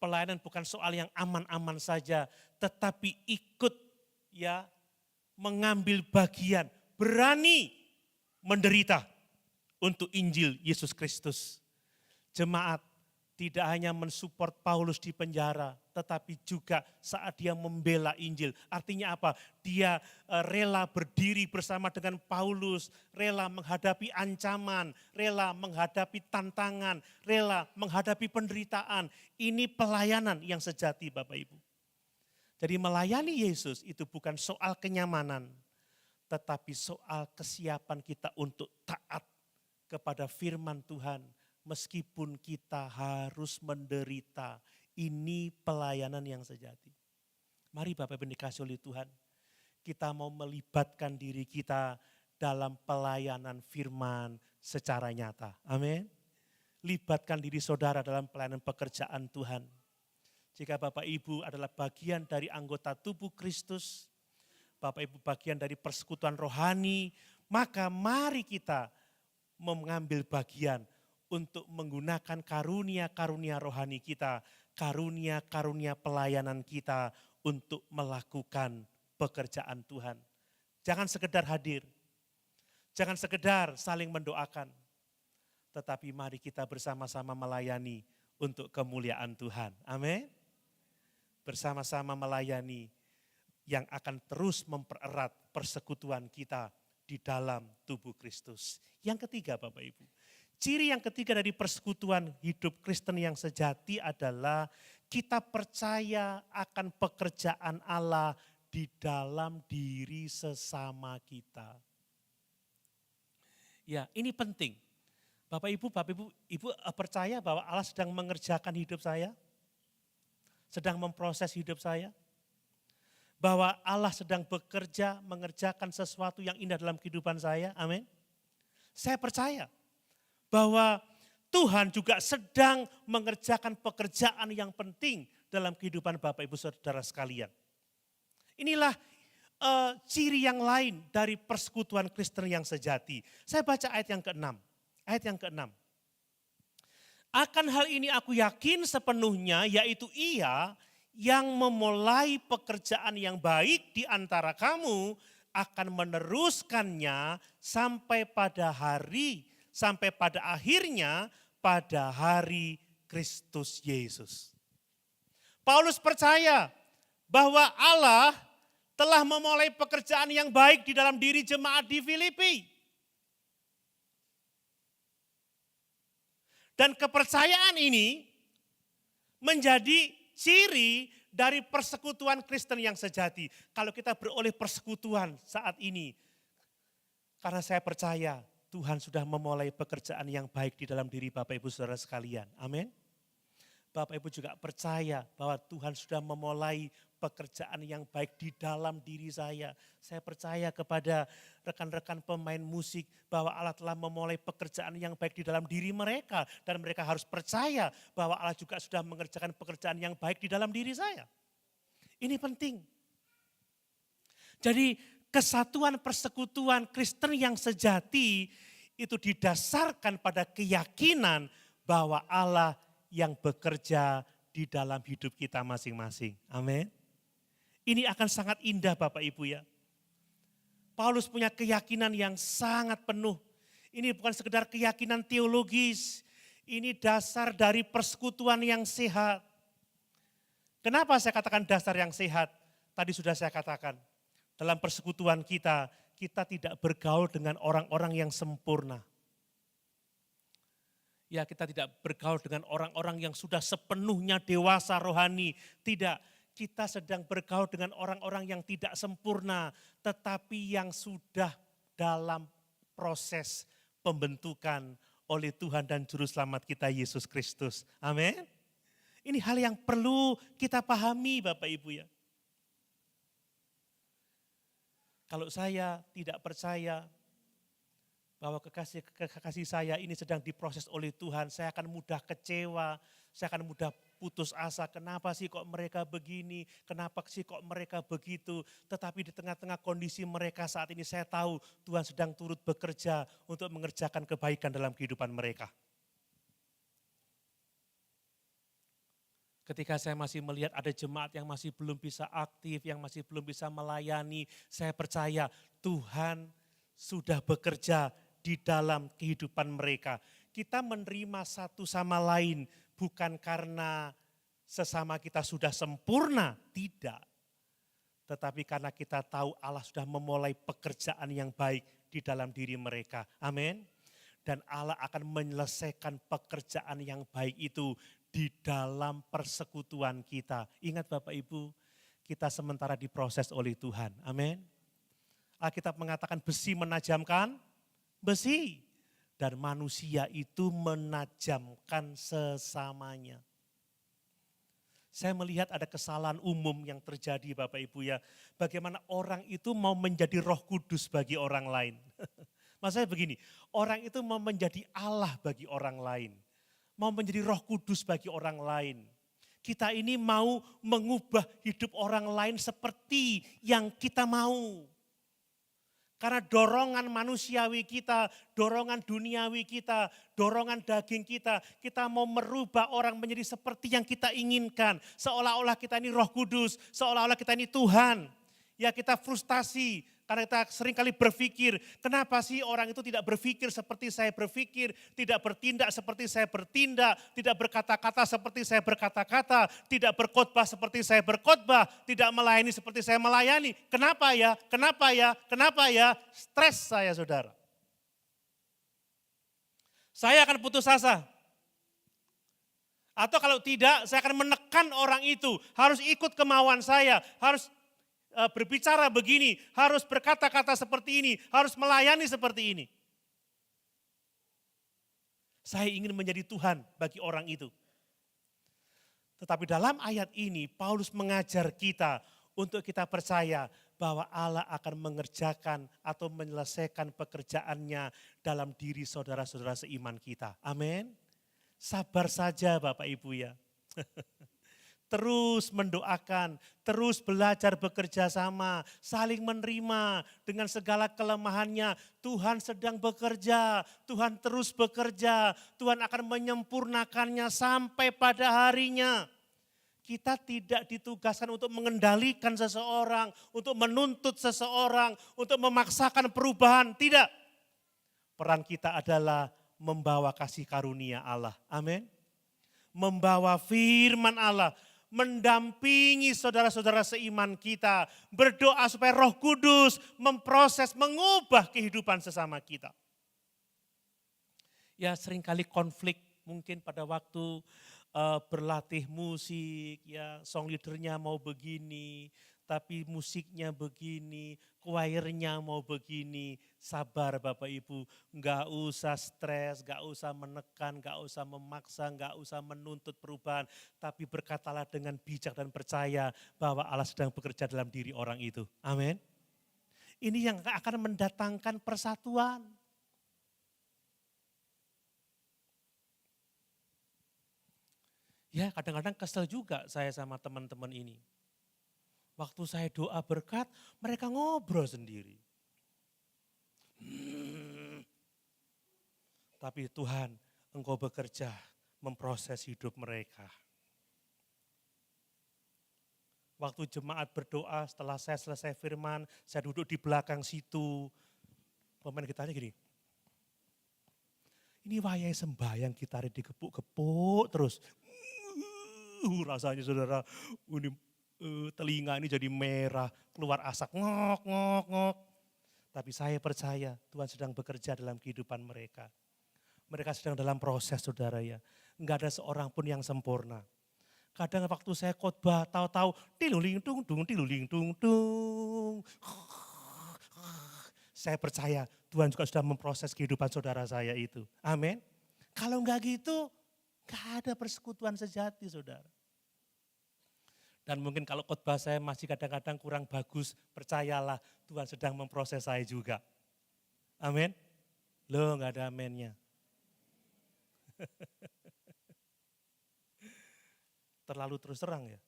pelayanan bukan soal yang aman-aman saja, tetapi ikut ya mengambil bagian, berani menderita untuk Injil Yesus Kristus. Jemaat tidak hanya mensupport Paulus di penjara, tetapi juga saat dia membela Injil. Artinya apa? Dia rela berdiri bersama dengan Paulus, rela menghadapi ancaman, rela menghadapi tantangan, rela menghadapi penderitaan. Ini pelayanan yang sejati Bapak Ibu. Jadi melayani Yesus itu bukan soal kenyamanan, tetapi soal kesiapan kita untuk taat kepada firman Tuhan. Meskipun kita harus menderita, ini pelayanan yang sejati. Mari Bapak Ibu dikasih oleh Tuhan, kita mau melibatkan diri kita dalam pelayanan firman secara nyata. Amin. Libatkan diri saudara dalam pelayanan pekerjaan Tuhan. Jika Bapak Ibu adalah bagian dari anggota tubuh Kristus, Bapak Ibu bagian dari persekutuan rohani, maka mari kita mengambil bagian untuk menggunakan karunia-karunia rohani kita, karunia-karunia pelayanan kita untuk melakukan pekerjaan Tuhan. Jangan sekedar hadir, jangan sekedar saling mendoakan, tetapi mari kita bersama-sama melayani untuk kemuliaan Tuhan. Amin. Bersama-sama melayani yang akan terus mempererat persekutuan kita di dalam tubuh Kristus. Yang ketiga Bapak Ibu, ciri yang ketiga dari persekutuan hidup Kristen yang sejati adalah kita percaya akan pekerjaan Allah di dalam diri sesama kita. Ya, ini penting. Bapak Ibu percaya bahwa Allah sedang mengerjakan hidup saya? Sedang memproses hidup saya? Bahwa Allah sedang bekerja mengerjakan sesuatu yang indah dalam kehidupan saya? Amin. Saya percaya bahwa Tuhan juga sedang mengerjakan pekerjaan yang penting dalam kehidupan Bapak Ibu Saudara sekalian. Inilah ciri yang lain dari persekutuan Kristen yang sejati. Saya baca ayat yang ke-6. Ayat yang ke-6. Akan hal ini aku yakin sepenuhnya, yaitu Ia yang memulai pekerjaan yang baik di antara kamu akan meneruskannya sampai pada akhirnya pada hari Kristus Yesus. Paulus percaya bahwa Allah telah memulai pekerjaan yang baik di dalam diri jemaat di Filipi. Dan kepercayaan ini menjadi ciri dari persekutuan Kristen yang sejati. Kalau kita beroleh persekutuan saat ini, karena saya percaya Tuhan sudah memulai pekerjaan yang baik di dalam diri Bapak Ibu Saudara sekalian. Amin. Bapak Ibu juga percaya bahwa Tuhan sudah memulai pekerjaan yang baik di dalam diri saya. Saya percaya kepada rekan-rekan pemain musik bahwa Allah telah memulai pekerjaan yang baik di dalam diri mereka. Dan mereka harus percaya bahwa Allah juga sudah mengerjakan pekerjaan yang baik di dalam diri saya. Ini penting. Jadi kesatuan persekutuan Kristen yang sejati itu didasarkan pada keyakinan bahwa Allah yang bekerja di dalam hidup kita masing-masing. Amin. Ini akan sangat indah Bapak Ibu ya. Paulus punya keyakinan yang sangat penuh. Ini bukan sekedar keyakinan teologis. Ini dasar dari persekutuan yang sehat. Kenapa saya katakan dasar yang sehat? Tadi sudah saya katakan. Dalam persekutuan kita tidak bergaul dengan orang-orang yang sempurna. Ya, kita tidak bergaul dengan orang-orang yang sudah sepenuhnya dewasa rohani. Tidak, kita sedang bergaul dengan orang-orang yang tidak sempurna, tetapi yang sudah dalam proses pembentukan oleh Tuhan dan Juru Selamat kita Yesus Kristus. Amin. Ini hal yang perlu kita pahami Bapak Ibu ya. Kalau saya tidak percaya bahwa kekasih saya ini sedang diproses oleh Tuhan, saya akan mudah kecewa, saya akan mudah putus asa. Kenapa sih kok mereka begini, kenapa sih kok mereka begitu. Tetapi di tengah-tengah kondisi mereka saat ini saya tahu Tuhan sedang turut bekerja untuk mengerjakan kebaikan dalam kehidupan mereka. Ketika saya masih melihat ada jemaat yang masih belum bisa aktif, yang masih belum bisa melayani, saya percaya Tuhan sudah bekerja di dalam kehidupan mereka. Kita menerima satu sama lain bukan karena sesama kita sudah sempurna, tidak. Tetapi karena kita tahu Allah sudah memulai pekerjaan yang baik di dalam diri mereka. Amin. Dan Allah akan menyelesaikan pekerjaan yang baik itu di dalam persekutuan kita. Ingat Bapak Ibu, kita sementara diproses oleh Tuhan. Amin. Alkitab mengatakan besi menajamkan besi. Dan manusia itu menajamkan sesamanya. Saya melihat ada kesalahan umum yang terjadi Bapak Ibu ya. Bagaimana orang itu mau menjadi Roh Kudus bagi orang lain. Maksudnya begini, orang itu mau menjadi Allah bagi orang lain. Mau menjadi Roh Kudus bagi orang lain. Kita ini mau mengubah hidup orang lain seperti yang kita mau. Karena dorongan manusiawi kita, dorongan duniawi kita, dorongan daging kita mau merubah orang menjadi seperti yang kita inginkan. Seolah-olah kita ini Roh Kudus, seolah-olah kita ini Tuhan. Ya kita frustasi karena kita seringkali berpikir, kenapa sih orang itu tidak berpikir seperti saya berpikir, tidak bertindak seperti saya bertindak, tidak berkata-kata seperti saya berkata-kata, tidak berkhotbah seperti saya berkhotbah, tidak melayani seperti saya melayani. Kenapa ya? Kenapa ya? Kenapa ya? Stres saya saudara. Saya akan putus asa. Atau kalau tidak, saya akan menekan orang itu, harus ikut kemauan saya, harus berbicara begini, harus berkata-kata seperti ini, harus melayani seperti ini. Saya ingin menjadi Tuhan bagi orang itu. Tetapi dalam ayat ini Paulus mengajar kita untuk kita percaya bahwa Allah akan mengerjakan atau menyelesaikan pekerjaannya dalam diri saudara-saudara seiman kita. Amin. Sabar saja Bapak Ibu ya. Terus mendoakan, terus belajar bekerja sama, saling menerima dengan segala kelemahannya. Tuhan sedang bekerja, Tuhan terus bekerja, Tuhan akan menyempurnakannya sampai pada harinya. Kita tidak ditugaskan untuk mengendalikan seseorang, untuk menuntut seseorang, untuk memaksakan perubahan, tidak. Peran kita adalah membawa kasih karunia Allah, amin. Membawa firman Allah, mendampingi saudara-saudara seiman kita, berdoa supaya Roh Kudus memproses, mengubah kehidupan sesama kita. Ya seringkali konflik mungkin pada waktu berlatih musik, ya song leadernya mau begini, tapi musiknya begini, choirnya mau begini. Sabar Bapak Ibu, enggak usah stres, enggak usah menekan, enggak usah memaksa, enggak usah menuntut perubahan. Tapi berkatalah dengan bijak dan percaya bahwa Allah sedang bekerja dalam diri orang itu. Amin. Ini yang akan mendatangkan persatuan. Ya kadang-kadang kesel juga saya sama teman-teman ini. Waktu saya doa berkat, mereka ngobrol sendiri. Tapi Tuhan, Engkau bekerja memproses hidup mereka. Waktu jemaat berdoa, setelah saya selesai firman, saya duduk di belakang situ. Pemain gitarnya gini. Ini wayai sembahyang gitarnya digepuk-gepuk terus. Rasanya saudara, ini telinga ini jadi merah, keluar asap, ngok, ngok, ngok. Tapi saya percaya Tuhan sedang bekerja dalam kehidupan mereka. Mereka sedang dalam proses, saudara ya. Enggak ada seorang pun yang sempurna. Kadang waktu saya khotbah, tahu-tahu tiluling tung dung, tiluling tung dung. Saya percaya Tuhan juga sudah memproses kehidupan saudara saya itu. Amin. Kalau enggak gitu, enggak ada persekutuan sejati, saudara. Dan mungkin kalau khotbah saya masih kadang-kadang kurang bagus, percayalah Tuhan sedang memproses saya juga. Amin. Loh, enggak ada aminnya. Terlalu terus terang ya?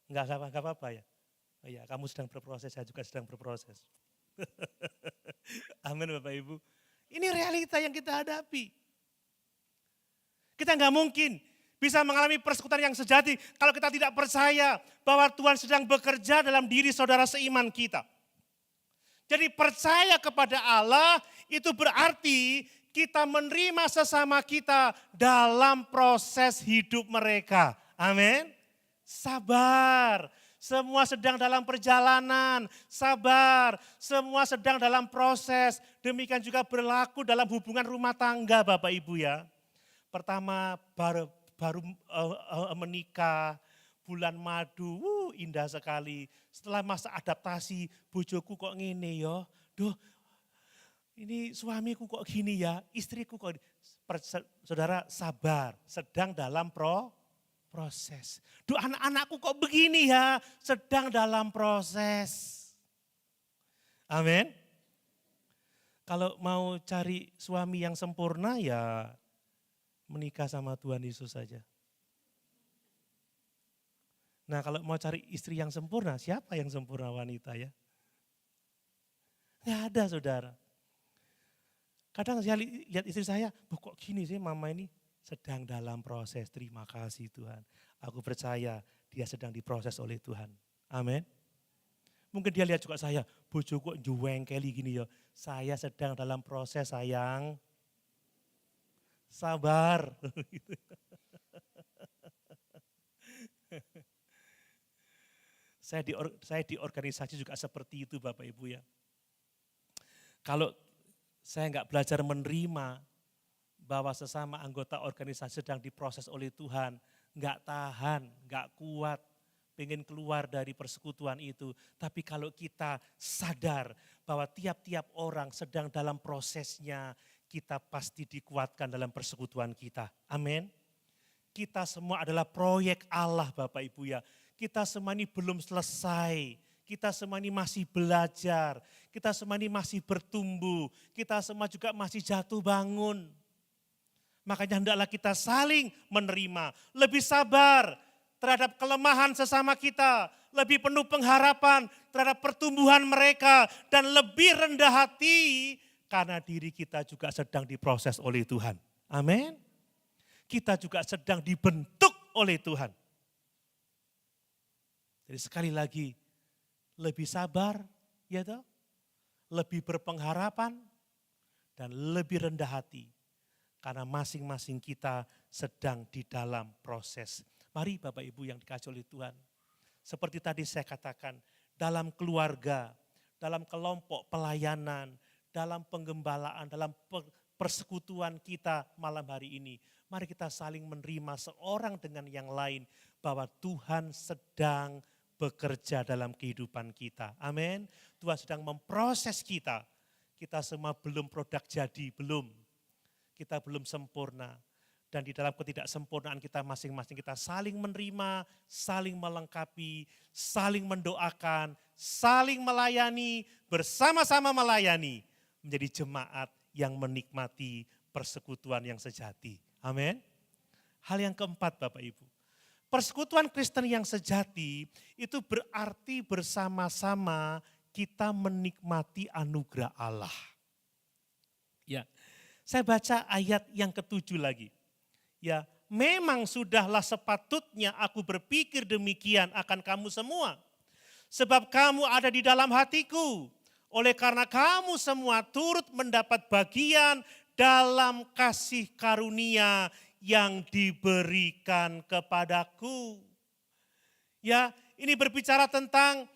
Enggak apa-apa ya? Oh iya, kamu sedang berproses, saya juga sedang berproses. Amin Bapak Ibu. Ini realita yang kita hadapi. Kita nggak mungkin bisa mengalami persekutuan yang sejati kalau kita tidak percaya bahwa Tuhan sedang bekerja dalam diri saudara seiman kita. Jadi percaya kepada Allah itu berarti kita menerima sesama kita dalam proses hidup mereka. Amin. Sabar. Semua sedang dalam perjalanan. Sabar. Semua sedang dalam proses. Demikian juga berlaku dalam hubungan rumah tangga Bapak Ibu ya. Pertama baru menikah, bulan madu, indah sekali. Setelah masa adaptasi, bojoku kok ngene ya. Duh, ini suamiku kok gini ya, istriku kok gini. Saudara sabar, sedang dalam proses. Duh anak-anakku kok begini ya, sedang dalam proses. Amin. Kalau mau cari suami yang sempurna ya menikah sama Tuhan Yesus saja. Nah kalau mau cari istri yang sempurna, siapa yang sempurna wanita ya? Nggak ada saudara. Kadang saya lihat istri saya, kok gini sih mama ini sedang dalam proses. Terima kasih Tuhan. Aku percaya dia sedang diproses oleh Tuhan. Amin. Mungkin dia lihat juga saya, bojoku kok juwengkeli gini ya. Saya sedang dalam proses sayang. Sabar. Saya di organisasi juga seperti itu Bapak Ibu ya. Kalau saya nggak belajar menerima bahwa sesama anggota organisasi sedang diproses oleh Tuhan, nggak tahan, nggak kuat, pengen keluar dari persekutuan itu. Tapi kalau kita sadar bahwa tiap-tiap orang sedang dalam prosesnya, kita pasti dikuatkan dalam persekutuan kita. Amin. Kita semua adalah proyek Allah Bapak Ibu ya. Kita semua ini belum selesai. Kita semua ini masih belajar, kita semua ini masih bertumbuh, kita semua juga masih jatuh bangun. Makanya hendaklah kita saling menerima, lebih sabar terhadap kelemahan sesama kita, lebih penuh pengharapan terhadap pertumbuhan mereka, dan lebih rendah hati karena diri kita juga sedang diproses oleh Tuhan. Amin. Kita juga sedang dibentuk oleh Tuhan. Jadi sekali lagi, lebih sabar, ya toh, lebih berpengharapan, dan lebih rendah hati. Karena masing-masing kita sedang di dalam proses. Mari Bapak Ibu yang dikasihi oleh Tuhan. Seperti tadi saya katakan, dalam keluarga, dalam kelompok pelayanan, dalam penggembalaan, dalam persekutuan kita malam hari ini. Mari kita saling menerima seorang dengan yang lain bahwa Tuhan sedang bekerja dalam kehidupan kita. Amin. Tuhan sedang memproses kita. Kita semua belum produk jadi, belum. Kita belum sempurna. Dan di dalam ketidaksempurnaan kita masing-masing, kita saling menerima, saling melengkapi, saling mendoakan, saling melayani, bersama-sama melayani. Menjadi jemaat yang menikmati persekutuan yang sejati. Amin. Hal yang keempat Bapak Ibu. Persekutuan Kristen yang sejati itu berarti bersama-sama kita menikmati anugerah Allah. Ya, saya baca ayat yang ke-7 lagi. Ya, memang sudahlah sepatutnya aku berpikir demikian akan kamu semua. Sebab kamu ada di dalam hatiku. Oleh karena kamu semua turut mendapat bagian dalam kasih karunia yang diberikan kepadaku. Ya, ini berbicara tentang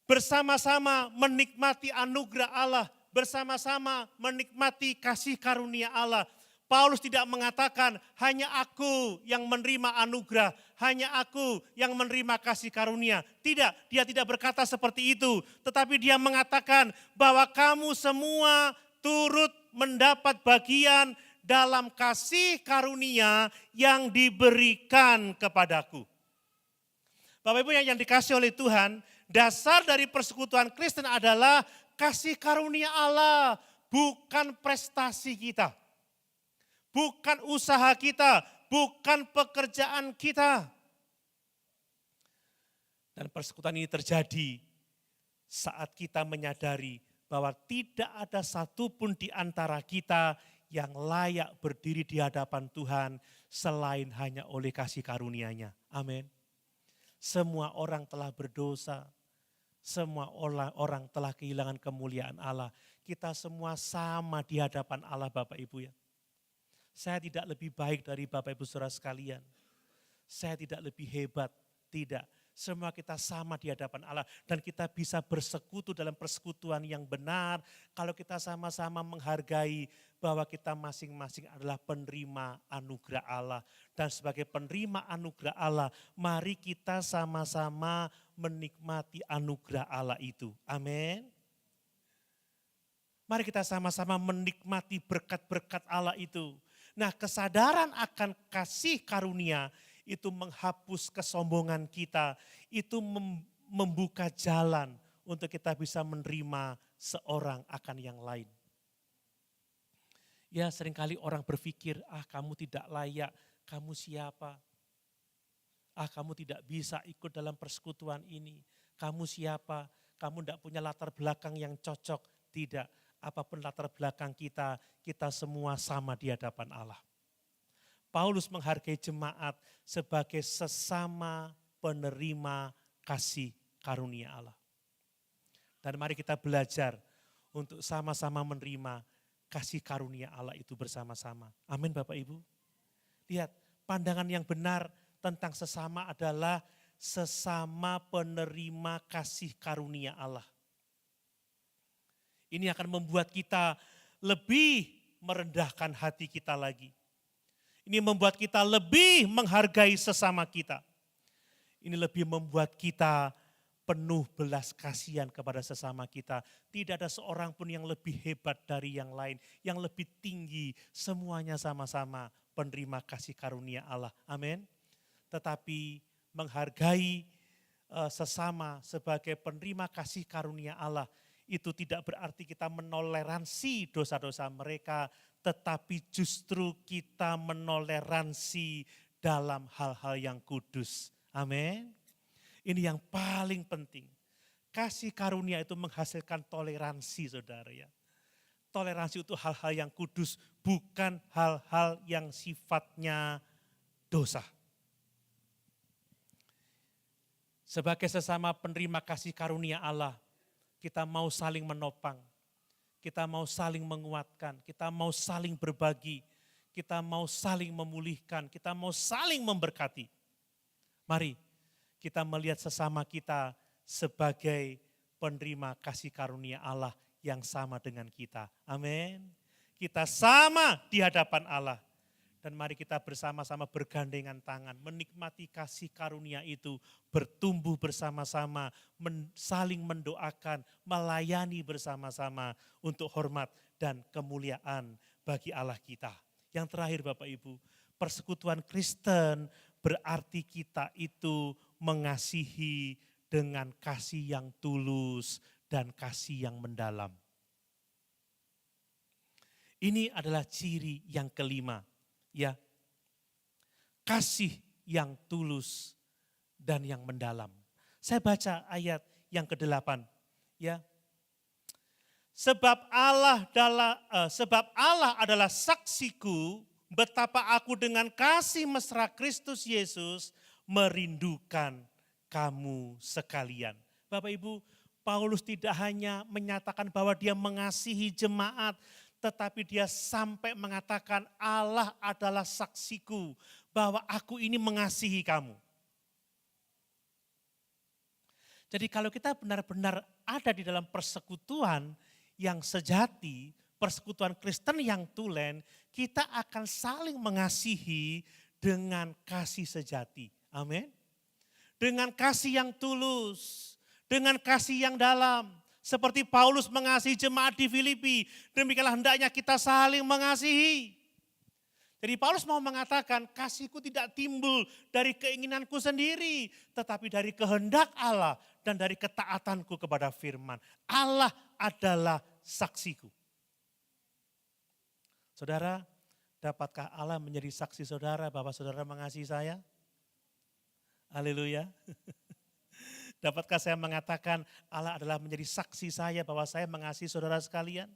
bersama-sama menikmati anugerah Allah bersama-sama menikmati kasih karunia Allah. Paulus tidak mengatakan hanya aku yang menerima anugerah, hanya aku yang menerima kasih karunia. Tidak, dia tidak berkata seperti itu. Tetapi dia mengatakan bahwa kamu semua turut mendapat bagian dalam kasih karunia yang diberikan kepadaku. Bapak Ibu yang dikasih oleh Tuhan, dasar dari persekutuan Kristen adalah kasih karunia Allah, bukan prestasi kita. Bukan usaha kita, bukan pekerjaan kita. Dan persekutuan ini terjadi saat kita menyadari bahwa tidak ada satupun di antara kita yang layak berdiri di hadapan Tuhan selain hanya oleh kasih karunia-Nya. Amin. Semua orang telah berdosa, semua orang telah kehilangan kemuliaan Allah. Kita semua sama di hadapan Allah Bapak Ibu ya. Saya tidak lebih baik dari Bapak Ibu Saudara sekalian. Saya tidak lebih hebat, tidak. Semua kita sama di hadapan Allah dan kita bisa bersekutu dalam persekutuan yang benar kalau kita sama-sama menghargai bahwa kita masing-masing adalah penerima anugerah Allah. Dan sebagai penerima anugerah Allah, mari kita sama-sama menikmati anugerah Allah itu. Amin. Mari kita sama-sama menikmati berkat-berkat Allah itu. Nah, kesadaran akan kasih karunia itu menghapus kesombongan kita, itu membuka jalan untuk kita bisa menerima seorang akan yang lain. Ya, seringkali orang berpikir, kamu tidak layak, kamu siapa? Kamu tidak bisa ikut dalam persekutuan ini. Kamu siapa? Kamu tidak punya latar belakang yang cocok. Tidak. Apapun latar belakang kita, kita semua sama di hadapan Allah. Paulus menghargai jemaat sebagai sesama penerima kasih karunia Allah. Dan mari kita belajar untuk sama-sama menerima kasih karunia Allah itu bersama-sama. Amin Bapak Ibu. Lihat, pandangan yang benar tentang sesama adalah sesama penerima kasih karunia Allah. Ini akan membuat kita lebih merendahkan hati kita lagi. Ini membuat kita lebih menghargai sesama kita. Ini lebih membuat kita penuh belas kasihan kepada sesama kita. Tidak ada seorang pun yang lebih hebat dari yang lain, yang lebih tinggi. Semuanya sama-sama penerima kasih karunia Allah. Amin. Tetapi menghargai sesama sebagai penerima kasih karunia Allah, itu tidak berarti kita menoleransi dosa-dosa mereka, tetapi justru kita menoleransi dalam hal-hal yang kudus. Amin. Ini yang paling penting. Kasih karunia itu menghasilkan toleransi, saudara ya. Toleransi itu hal-hal yang kudus, bukan hal-hal yang sifatnya dosa. Sebagai sesama penerima kasih karunia Allah, kita mau saling menopang, kita mau saling menguatkan, kita mau saling berbagi, kita mau saling memulihkan, kita mau saling memberkati. Mari kita melihat sesama kita sebagai penerima kasih karunia Allah yang sama dengan kita. Amin. Kita sama di hadapan Allah. Dan mari kita bersama-sama bergandengan tangan, menikmati kasih karunia itu, bertumbuh bersama-sama, saling mendoakan, melayani bersama-sama untuk hormat dan kemuliaan bagi Allah kita. Yang terakhir Bapak Ibu, persekutuan Kristen berarti kita itu mengasihi dengan kasih yang tulus dan kasih yang mendalam. Ini adalah ciri yang kelima. Ya, kasih yang tulus dan yang mendalam. Saya baca ayat yang ke-8. Ya, sebab Allah adalah saksiku betapa aku dengan kasih mesra Kristus Yesus merindukan kamu sekalian. Bapak Ibu, Paulus tidak hanya menyatakan bahwa dia mengasihi jemaat, tetapi dia sampai mengatakan Allah adalah saksiku bahwa aku ini mengasihi kamu. Jadi kalau kita benar-benar ada di dalam persekutuan yang sejati, persekutuan Kristen yang tulen, kita akan saling mengasihi dengan kasih sejati. Amin. Dengan kasih yang tulus, dengan kasih yang dalam. Seperti Paulus mengasihi jemaat di Filipi, demikianlah hendaknya kita saling mengasihi. Jadi Paulus mau mengatakan kasihku tidak timbul dari keinginanku sendiri, tetapi dari kehendak Allah dan dari ketaatanku kepada firman. Allah adalah saksiku. Saudara, dapatkah Allah menjadi saksi saudara bahwa saudara mengasihi saya? Haleluya. Dapatkah saya mengatakan Allah adalah menjadi saksi saya bahwa saya mengasihi saudara sekalian?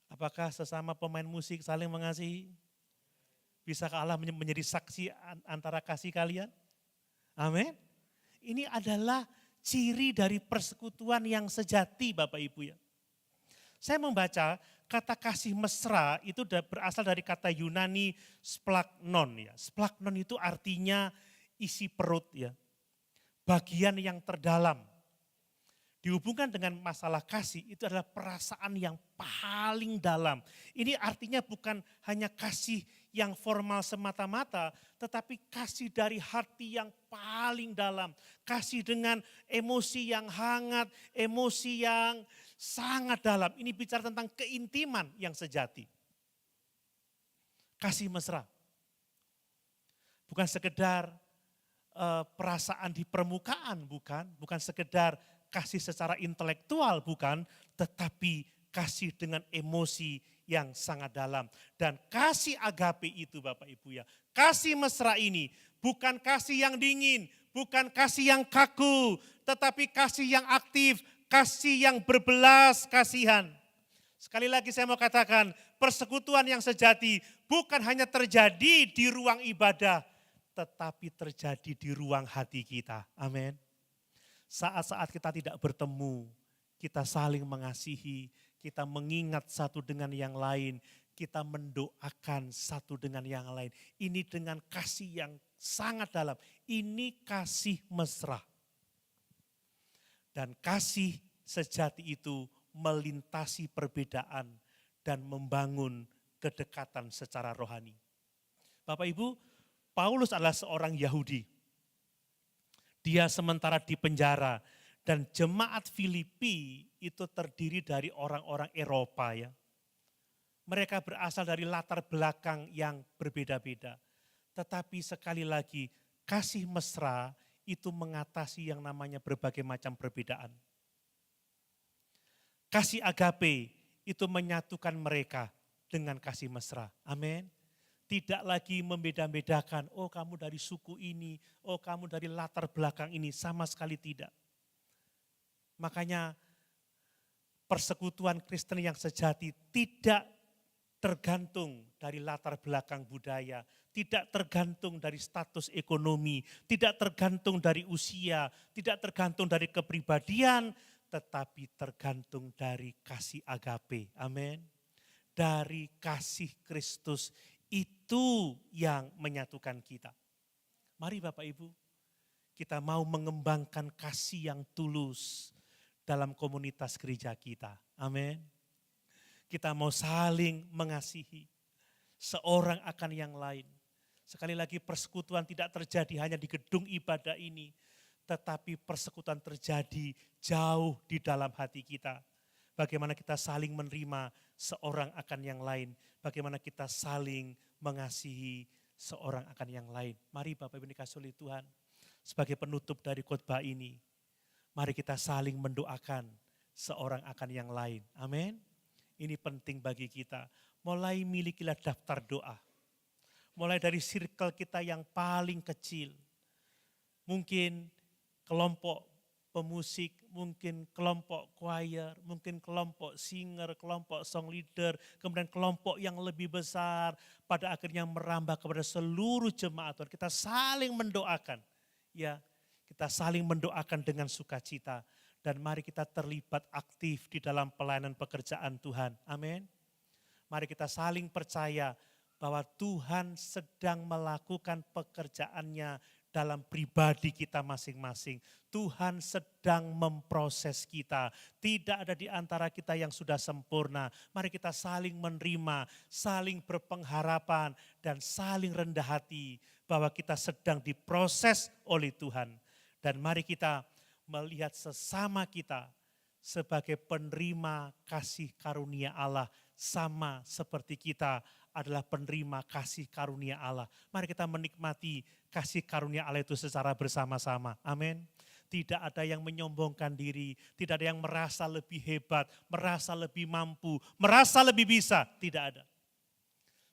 Apakah sesama pemain musik saling mengasihi? Bisakah Allah menjadi saksi antara kasih kalian? Amin. Ini adalah ciri dari persekutuan yang sejati Bapak Ibu ya. Saya membaca kata kasih mesra itu berasal dari kata Yunani splagnon ya. Splagnon itu artinya isi perut ya. Bagian yang terdalam. Dihubungkan dengan masalah kasih itu adalah perasaan yang paling dalam. Ini artinya bukan hanya kasih yang formal semata-mata, tetapi kasih dari hati yang paling dalam. Kasih dengan emosi yang hangat, emosi yang sangat dalam. Ini bicara tentang keintiman yang sejati. Kasih mesra. Bukan sekedar perasaan di permukaan, bukan sekedar kasih secara intelektual bukan, tetapi kasih dengan emosi yang sangat dalam. Dan kasih agape itu Bapak Ibu ya, kasih mesra ini bukan kasih yang dingin, bukan kasih yang kaku, tetapi kasih yang aktif, kasih yang berbelas kasihan. Sekali lagi saya mau katakan, persekutuan yang sejati bukan hanya terjadi di ruang ibadah, tetapi terjadi di ruang hati kita. Amin. Saat-saat kita tidak bertemu, kita saling mengasihi, kita mengingat satu dengan yang lain, kita mendoakan satu dengan yang lain. Ini dengan kasih yang sangat dalam, ini kasih mesra. Dan kasih sejati itu melintasi perbedaan dan membangun kedekatan secara rohani. Bapak Ibu, Paulus adalah seorang Yahudi. Dia sementara di penjara dan jemaat Filipi itu terdiri dari orang-orang Eropa ya. Mereka berasal dari latar belakang yang berbeda-beda. Tetapi sekali lagi kasih mesra itu mengatasi yang namanya berbagai macam perbedaan. Kasih agape itu menyatukan mereka dengan kasih mesra. Amin. Tidak lagi membeda-bedakan, oh kamu dari suku ini, oh kamu dari latar belakang ini, sama sekali tidak. Makanya persekutuan Kristen yang sejati tidak tergantung dari latar belakang budaya, tidak tergantung dari status ekonomi, tidak tergantung dari usia, tidak tergantung dari kepribadian, tetapi tergantung dari kasih agape. Amin. Dari kasih Kristus. Itu yang menyatukan kita. Mari Bapak Ibu, kita mau mengembangkan kasih yang tulus dalam komunitas gereja kita. Amin. Kita mau saling mengasihi seorang akan yang lain. Sekali lagi persekutuan tidak terjadi hanya di gedung ibadah ini, tetapi persekutuan terjadi jauh di dalam hati kita. Bagaimana kita saling menerima seorang akan yang lain. Bagaimana kita saling mengasihi seorang akan yang lain. Mari Bapak Ibu dikasihi oleh Tuhan. Sebagai penutup dari khotbah ini, mari kita saling mendoakan seorang akan yang lain. Amin. Ini penting bagi kita. Mulai milikilah daftar doa. Mulai dari circle kita yang paling kecil. Mungkin kelompok pemusik, mungkin kelompok choir, mungkin kelompok singer, kelompok song leader, kemudian kelompok yang lebih besar, pada akhirnya merambah kepada seluruh jemaat Tuhan. Kita saling mendoakan, ya, kita saling mendoakan dengan sukacita, dan mari kita terlibat aktif di dalam pelayanan pekerjaan Tuhan. Amin. Mari kita saling percaya bahwa Tuhan sedang melakukan pekerjaannya dalam pribadi kita masing-masing. Tuhan sedang memproses kita. Tidak ada di antara kita yang sudah sempurna. Mari kita saling menerima, saling berpengharapan, dan saling rendah hati bahwa kita sedang diproses oleh Tuhan. Dan mari kita melihat sesama kita sebagai penerima kasih karunia Allah, sama seperti kita adalah penerima kasih karunia Allah. Mari kita menikmati kasih karunia Allah itu secara bersama-sama. Amin. Tidak ada yang menyombongkan diri, tidak ada yang merasa lebih hebat, merasa lebih mampu, merasa lebih bisa, tidak ada.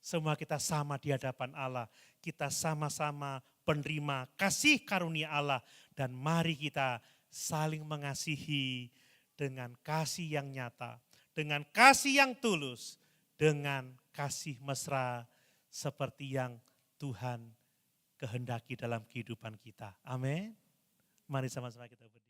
Semua kita sama di hadapan Allah, kita sama-sama penerima kasih karunia Allah, dan mari kita saling mengasihi dengan kasih yang nyata, dengan kasih yang tulus, dengan kasih mesra seperti yang Tuhan kehendaki dalam kehidupan kita. Amin. Mari sama-sama kita berdiri.